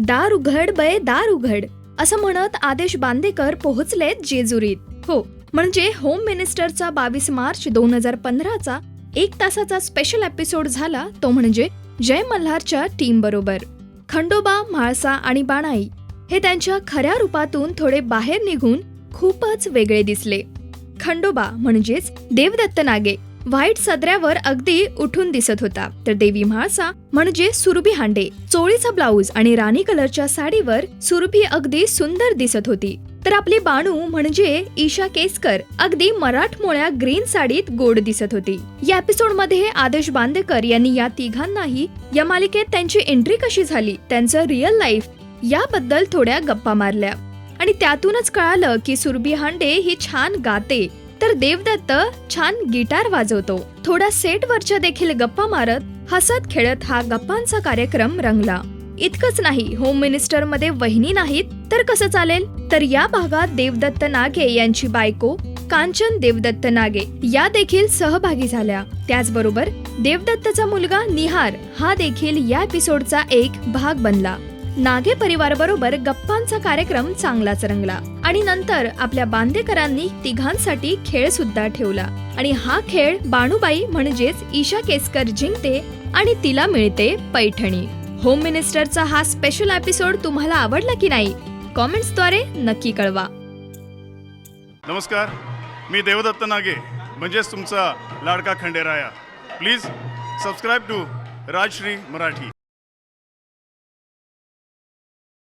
दार उघड बे दार उघड असं म्हणत आदेश बांदेकर पोहोचलेत जेजुरीत. हो, म्हणजे होम मिनिस्टरचा 22 मार्च 2015चा 1 तासाचा स्पेशल एपिसोड झाला, तो म्हणजे जय मल्हारच्या टीम बरोबर. खंडोबा, म्हाळसा आणि बाणाई हे त्यांच्या खऱ्या रूपातून थोडे बाहेर निघून खूपच वेगळे दिसले. खंडोबा म्हणजेच देवदत्त नागे व्हाईट सदऱ्यावर अगदी उठून दिसत होता, तर देवी म्हाळसा म्हणजे सुरभी हांडे चोळीचा ब्लाऊज आणि राणी कलरच्या साडीवर सुरभी अगदी सुंदर दिसत होती. तर आपली बाणू म्हणजे ईशा केसकर अगदी मराठमोळ्या ग्रीन साडीत गोड दिसत होती. या एपिसोड मध्ये आदेश बांदेकर यांनी या तिघांनाही या मालिकेत त्यांची एंट्री कशी झाली, त्यांचं रिअल लाईफ याबद्दल थोड्या गप्पा मारल्या आणि त्यातूनच कळालं की सुरभी हांडे ही छान गाते, तर देवदत्त छान गिटार वाजवतो. थोडा सेटवरच्या देखील गप्पा मारत हसत खेळत हा गप्पांचा कार्यक्रम रंगला. इतकंच नाही, होम मिनिस्टर मध्ये वहिनी नाहीत तर कसं चालेल, तर या भागात देवदत्त नागे यांची बायको कांचन देवदत्त नागे या देखील सहभागी झाल्या. त्याचबरोबर देवदत्तचा मुलगा निहार हा देखील या एपिसोडचा एक भाग बनला. नागे परिवार बरोबर गप्पांचा कार्यक्रम चांगलाच रंगला आणि नंतर आपल्या बांदेकरांनी तिघांसाठी खेळ सुद्धा ठेवला आणि हा खेळ बाणूबाई म्हणजेच ईशा केसकर जिंकते आणि तिला मिळते पैठणी. होम मिनिस्टरचा हा स्पेशल एपिसोड तुम्हाला आवडला की नाही, कॉमेंट्सद्वारे नक्की कळवा. नमस्कार, मी देवदत्त नागे म्हणजेच तुमचा लाडका Khanderaya. Please subscribe to Rajshri Marathi.